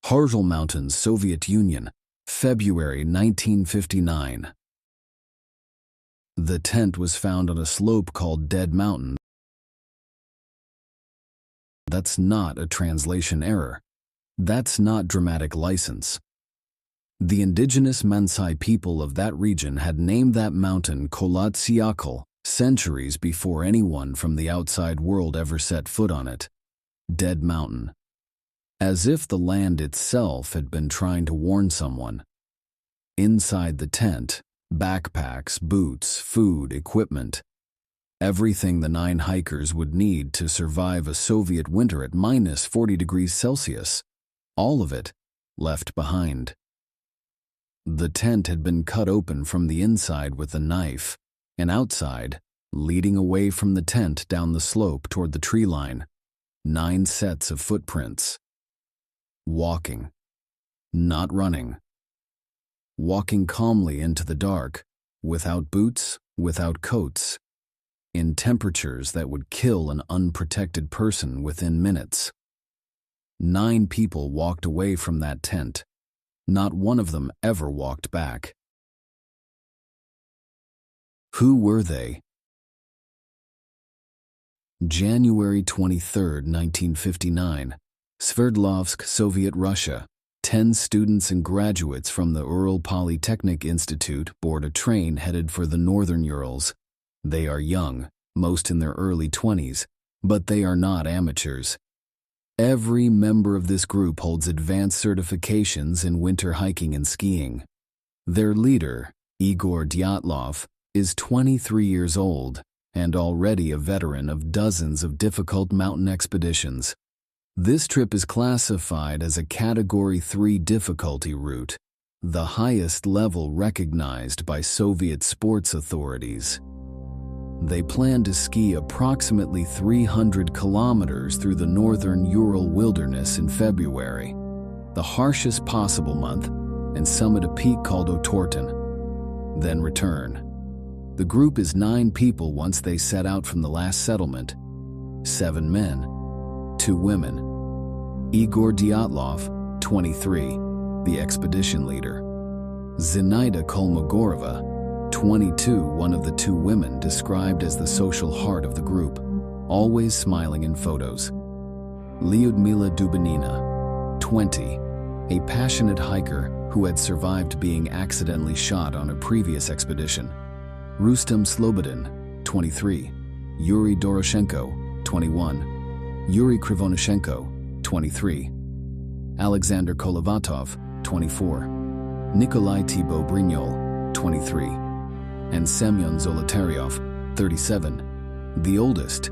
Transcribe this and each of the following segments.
Ural Mountains, Soviet Union, February 1959. The tent was found on a slope called Dead Mountain. That's not a translation error. That's not dramatic license. The indigenous Mansai people of that region had named that mountain Kholat Syakhl centuries before anyone from the outside world ever set foot on it. Dead Mountain. As if the land itself had been trying to warn someone. Inside the tent, backpacks, boots, food, equipment. Everything the 9 hikers would need to survive a Soviet winter at minus 40 degrees Celsius. All of it left behind. The tent had been cut open from the inside with a knife, and outside, leading away from the tent down the slope toward the tree line, 9 sets of footprints. Walking. Not running. Walking calmly into the dark, without boots, without coats, in temperatures that would kill an unprotected person within minutes. 9 people walked away from that tent. Not one of them ever walked back. Who were they? January 23, 1959, Sverdlovsk, Soviet Russia. 10 students and graduates from the Ural Polytechnic Institute board a train headed for the northern Urals. They are young, most in their early 20s, but they are not amateurs. Every member of this group holds advanced certifications in winter hiking and skiing. Their leader, Igor Dyatlov, is 23 years old and already a veteran of dozens of difficult mountain expeditions. This trip is classified as a Category 3 difficulty route, the highest level recognized by Soviet sports authorities. They plan to ski approximately 300 kilometers through the northern Ural wilderness in February, the harshest possible month, and summit a peak called Otorten, then return. The group is 9 people once they set out from the last settlement. 7 men, 2 women. Igor Dyatlov, 23, the expedition leader. Zinaida Kolmogorova, 22, one of the 2 women described as the social heart of the group, always smiling in photos. Lyudmila Dubinina, 20, a passionate hiker who had survived being accidentally shot on a previous expedition. Rustem Slobodin, 23, Yuri Doroshenko, 21, Yuri Krivonishenko, 23, Alexander Kolovatov, 24, Nikolai Thibaut Brignol, 23, and Semyon Zolotaryov, 37, the oldest,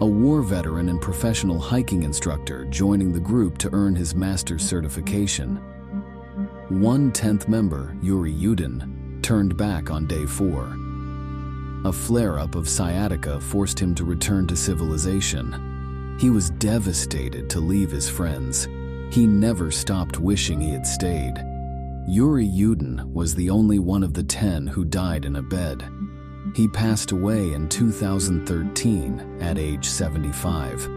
a war veteran and professional hiking instructor joining the group to earn his master's certification. 1/10th member, Yuri Yudin, turned back on day 4. A flare-up of sciatica forced him to return to civilization. He was devastated to leave his friends. He never stopped wishing he had stayed. Yuri Yudin was the only one of the 10 who died in a bed. He passed away in 2013 at age 75.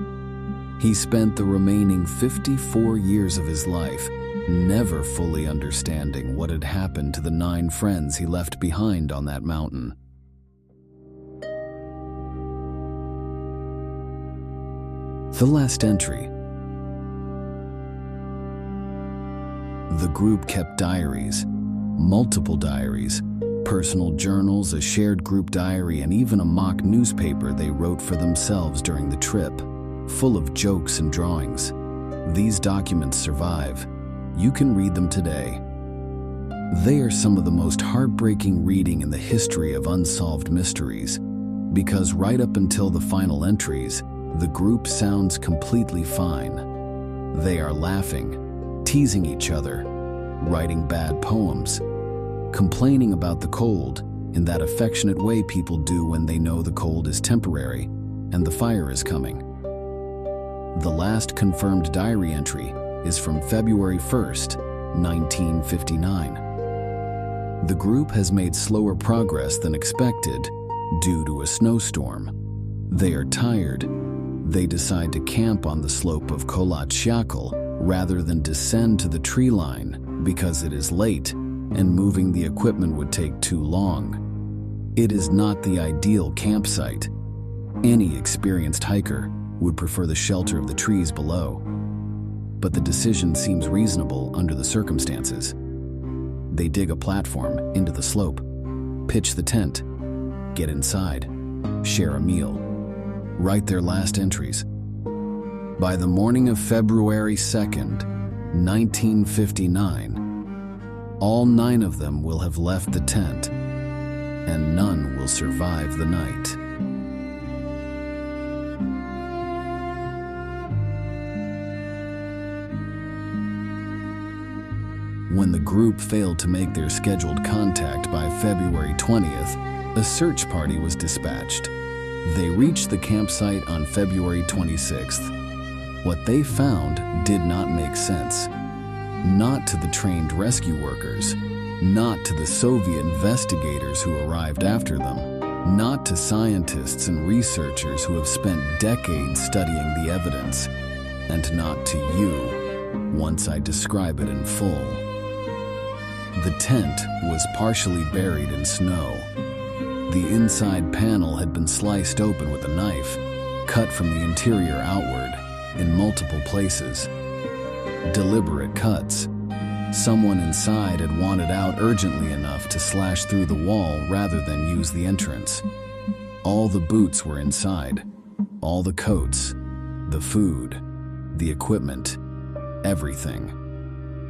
He spent the remaining 54 years of his life never fully understanding what had happened to the 9 friends he left behind on that mountain. The last entry. The group kept diaries, multiple diaries, personal journals, a shared group diary, and even a mock newspaper they wrote for themselves during the trip, full of jokes and drawings. These documents survive. You can read them today. They are some of the most heartbreaking reading in the history of unsolved mysteries, because right up until the final entries, the group sounds completely fine. They are laughing, teasing each other, writing bad poems, complaining about the cold in that affectionate way people do when they know the cold is temporary and the fire is coming. The last confirmed diary entry is from February 1st, 1959. The group has made slower progress than expected due to a snowstorm. They are tired. They decide to camp on the slope of Kholat Syakhl rather than descend to the tree line because it is late and moving the equipment would take too long. It is not the ideal campsite. Any experienced hiker would prefer the shelter of the trees below. But the decision seems reasonable under the circumstances. They dig a platform into the slope, pitch the tent, get inside, share a meal, write their last entries. By the morning of February 2nd, 1959, all 9 of them will have left the tent, and none will survive the night. When the group failed to make their scheduled contact by February 20th, a search party was dispatched. They reached the campsite on February 26th. What they found did not make sense. Not to the trained rescue workers, not to the Soviet investigators who arrived after them, not to scientists and researchers who have spent decades studying the evidence, and not to you, once I describe it in full. The tent was partially buried in snow. The inside panel had been sliced open with a knife, cut from the interior outward, in multiple places. Deliberate cuts. Someone inside had wanted out urgently enough to slash through the wall rather than use the entrance. All the boots were inside. All the coats, the food, the equipment, everything.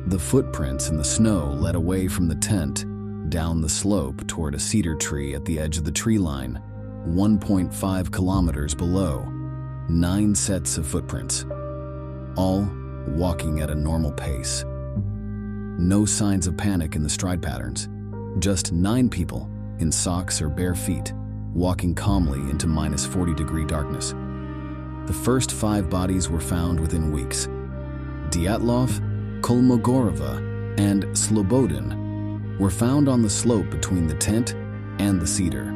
The footprints in the snow led away from the tent, down the slope toward a cedar tree at the edge of the tree line, 1.5 kilometers below. 9 sets of footprints, all walking at a normal pace. No signs of panic in the stride patterns, just 9 people in socks or bare feet, walking calmly into minus 40-degree darkness. The first 5 bodies were found within weeks. Dyatlov, Kolmogorova, and Slobodin were found on the slope between the tent and the cedar,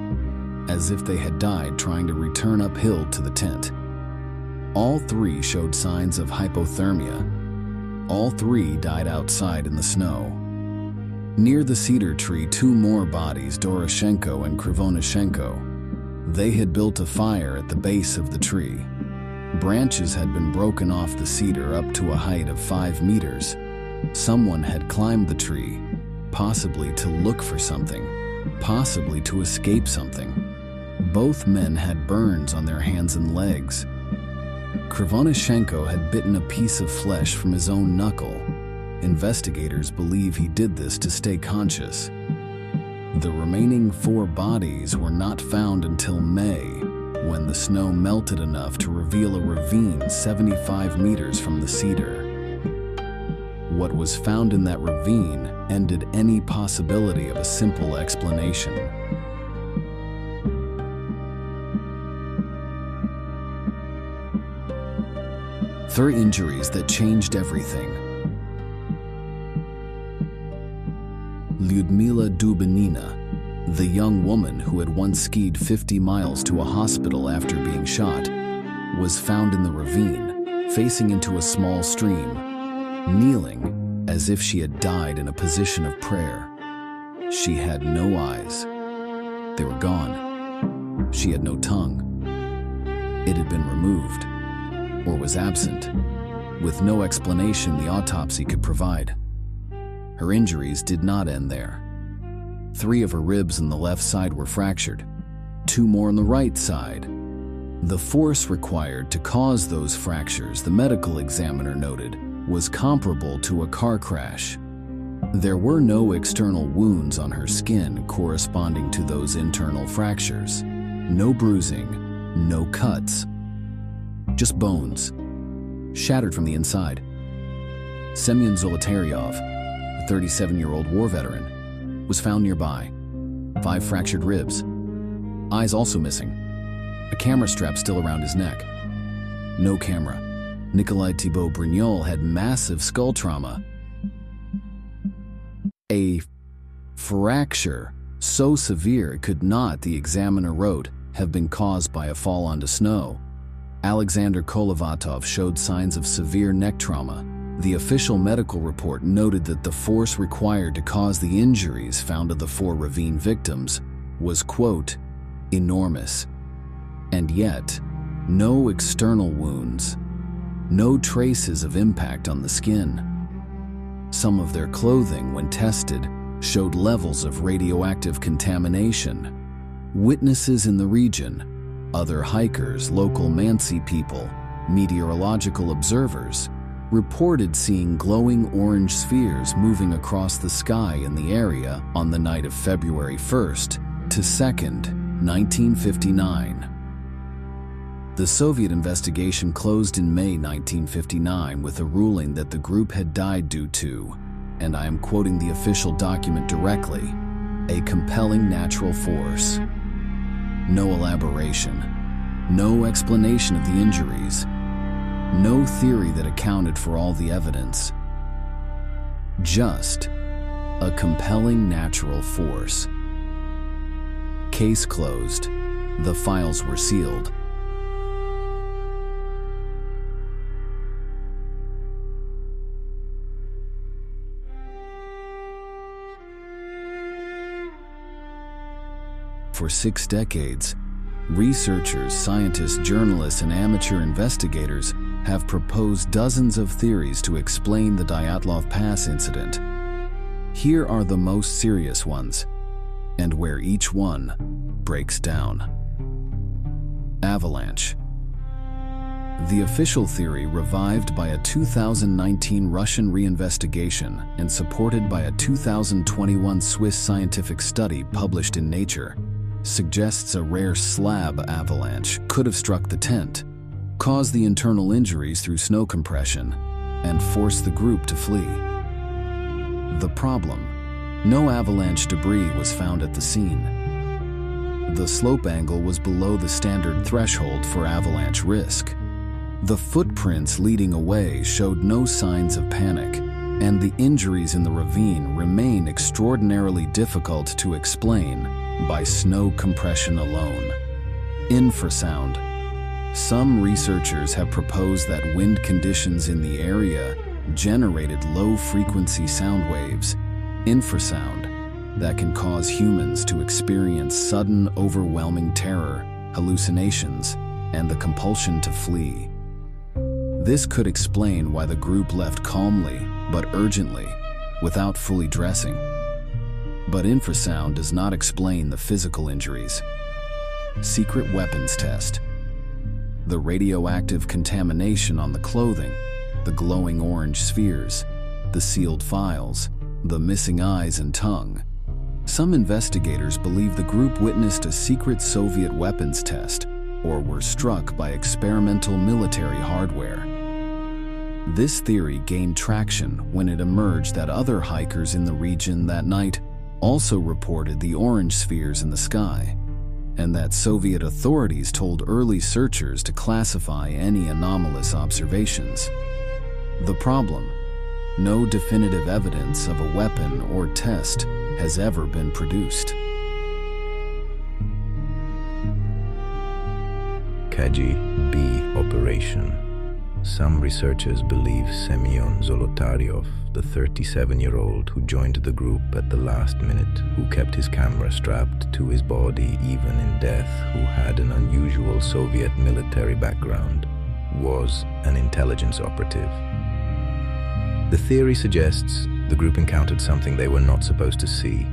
as if they had died trying to return uphill to the tent. All 3 showed signs of hypothermia. All 3 died outside in the snow. Near the cedar tree, 2 more bodies, Doroshenko and Krivonashenko. They had built a fire at the base of the tree. Branches had been broken off the cedar up to a height of 5 meters. Someone had climbed the tree, possibly to look for something, possibly to escape something. Both men had burns on their hands and legs. Krivonashenko had bitten a piece of flesh from his own knuckle. Investigators believe he did this to stay conscious. The remaining 4 bodies were not found until May, when the snow melted enough to reveal a ravine 75 meters from the cedar. What was found in that ravine ended any possibility of a simple explanation. Three injuries that changed everything. Lyudmila Dubinina, the young woman who had once skied 50 miles to a hospital after being shot, was found in the ravine, facing into a small stream, kneeling as if she had died in a position of prayer. She had no eyes. They were gone. She had no tongue. It had been removed, or was absent, with no explanation the autopsy could provide. Her injuries did not end there. 3 of her ribs on the left side were fractured, 2 more on the right side. The force required to cause those fractures, the medical examiner noted, was comparable to a car crash. There were no external wounds on her skin corresponding to those internal fractures. No bruising, no cuts. Just bones, shattered from the inside. Semyon Zolotaryov, a 37-year-old war veteran, was found nearby. 5 fractured ribs. Eyes also missing. A camera strap still around his neck. No camera. Nikolai Thibault Brignol had massive skull trauma. A fracture so severe it could not, the examiner wrote, have been caused by a fall onto snow. Alexander Kolovatov showed signs of severe neck trauma. The official medical report noted that the force required to cause the injuries found to the 4 ravine victims was, quote, enormous. And yet, no external wounds, no traces of impact on the skin. Some of their clothing, when tested, showed levels of radioactive contamination. Witnesses in the region, other hikers, local Mansi people, meteorological observers, reported seeing glowing orange spheres moving across the sky in the area on the night of February 1st to 2nd, 1959. The Soviet investigation closed in May 1959 with a ruling that the group had died due to, and I am quoting the official document directly, a compelling natural force. No elaboration, no explanation of the injuries, no theory that accounted for all the evidence. Just a compelling natural force. Case closed. The files were sealed. For 6 decades, researchers, scientists, journalists, and amateur investigators have proposed dozens of theories to explain the Dyatlov Pass incident. Here are the most serious ones, and where each one breaks down. Avalanche. The official theory, revived by a 2019 Russian reinvestigation and supported by a 2021 Swiss scientific study published in Nature, suggests a rare slab avalanche could have struck the tent, caused the internal injuries through snow compression, and forced the group to flee. The problem: no avalanche debris was found at the scene. The slope angle was below the standard threshold for avalanche risk. The footprints leading away showed no signs of panic, and the injuries in the ravine remain extraordinarily difficult to explain by snow compression alone. Infrasound. Some researchers have proposed that wind conditions in the area generated low-frequency sound waves, infrasound, that can cause humans to experience sudden, overwhelming terror, hallucinations, and the compulsion to flee. This could explain why the group left calmly but urgently, without fully dressing. But infrasound does not explain the physical injuries. Secret weapons test. The radioactive contamination on the clothing, the glowing orange spheres, the sealed files, the missing eyes and tongue. Some investigators believe the group witnessed a secret Soviet weapons test or were struck by experimental military hardware. This theory gained traction when it emerged that other hikers in the region that night also reported the orange spheres in the sky, and that Soviet authorities told early searchers to classify any anomalous observations. The problem: no definitive evidence of a weapon or test has ever been produced. KGB operation. Some researchers believe Semyon Zolotaryov, the 37-year-old who joined the group at the last minute, who kept his camera strapped to his body even in death, who had an unusual Soviet military background, was an intelligence operative. The theory suggests the group encountered something they were not supposed to see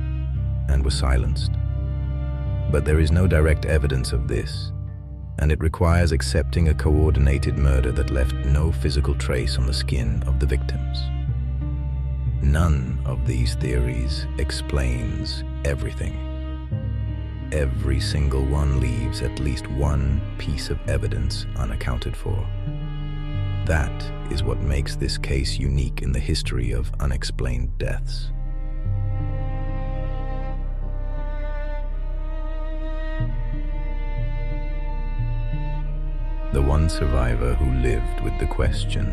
and were silenced. But there is no direct evidence of this, and it requires accepting a coordinated murder that left no physical trace on the skin of the victims. None of these theories explains everything. Every single one leaves at least one piece of evidence unaccounted for. That is what makes this case unique in the history of unexplained deaths. The one survivor who lived with the question.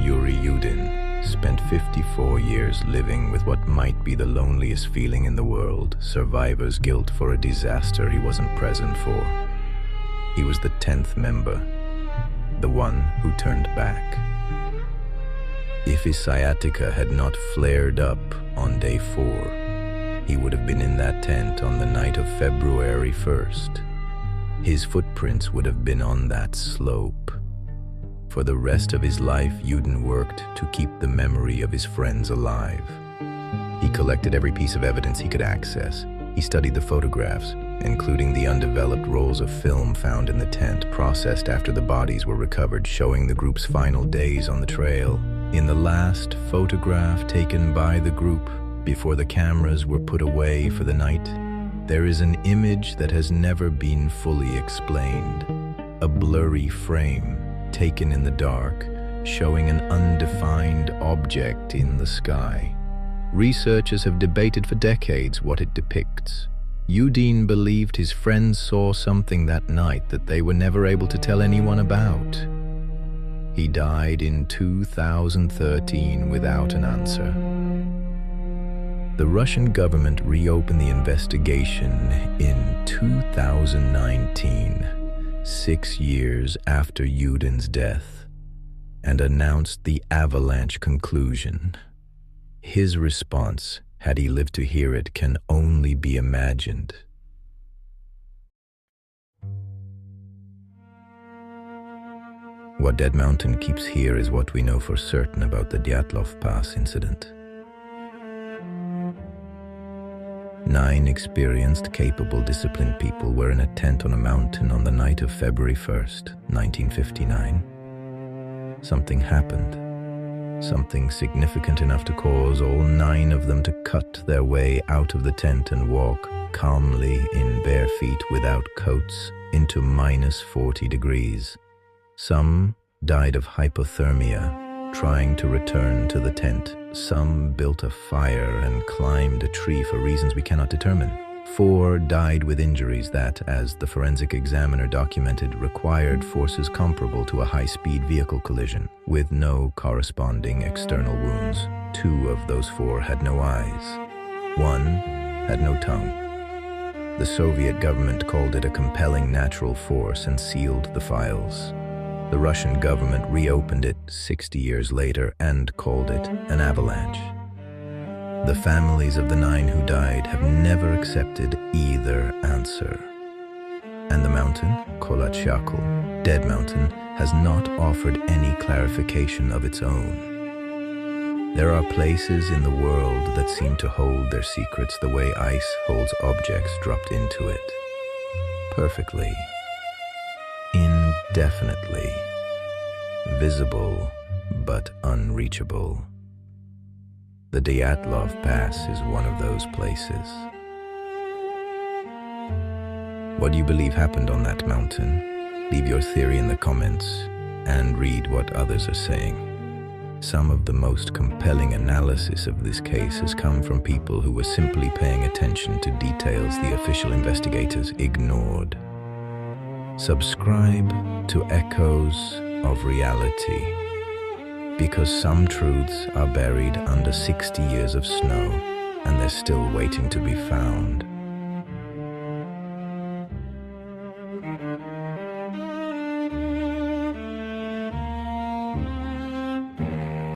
Yuri Yudin spent 54 years living with what might be the loneliest feeling in the world, survivor's guilt for a disaster he wasn't present for. He was the 10th member. the one who turned back. If his sciatica had not flared up on day 4, he would have been in that tent on the night of February 1st. His footprints would have been on that slope. For the rest of his life, Yudin worked to keep the memory of his friends alive. He collected every piece of evidence he could access. He studied the photographs, including the undeveloped rolls of film found in the tent, processed after the bodies were recovered, showing the group's final days on the trail. In the last photograph taken by the group before the cameras were put away for the night, there is an image that has never been fully explained. A blurry frame taken in the dark, showing an undefined object in the sky. Researchers have debated for decades what it depicts. Yudin believed his friends saw something that night that they were never able to tell anyone about. He died in 2013 without an answer. The Russian government reopened the investigation in 2019, 6 years after Yudin's death, and announced the avalanche conclusion. His response, had he lived to hear it, can only be imagined. What Dead Mountain keeps here is what we know for certain about the Dyatlov Pass incident. 9 experienced, capable, disciplined people were in a tent on a mountain on the night of February 1st, 1959. Something happened. Something significant enough to cause all 9 of them to cut their way out of the tent and walk calmly in bare feet without coats into -40 degrees. Some died of hypothermia trying to return to the tent. Some built a fire and climbed a tree for reasons we cannot determine. 4 died with injuries that, as the forensic examiner documented, required forces comparable to a high-speed vehicle collision, with no corresponding external wounds. 2 of those 4 had no eyes. 1 had no tongue. The Soviet government called it a compelling natural force and sealed the files. The Russian government reopened it 60 years later and called it an avalanche. The families of the 9 who died have never accepted either answer. And the mountain, Kolachakal, Dead Mountain, has not offered any clarification of its own. There are places in the world that seem to hold their secrets the way ice holds objects dropped into it. Perfectly. Indefinitely. Visible, but unreachable. The Dyatlov Pass is one of those places. What do you believe happened on that mountain? Leave your theory in the comments and read what others are saying. Some of the most compelling analysis of this case has come from people who were simply paying attention to details the official investigators ignored. Subscribe to Echoes of Reality, because some truths are buried under 60 years of snow and they're still waiting to be found.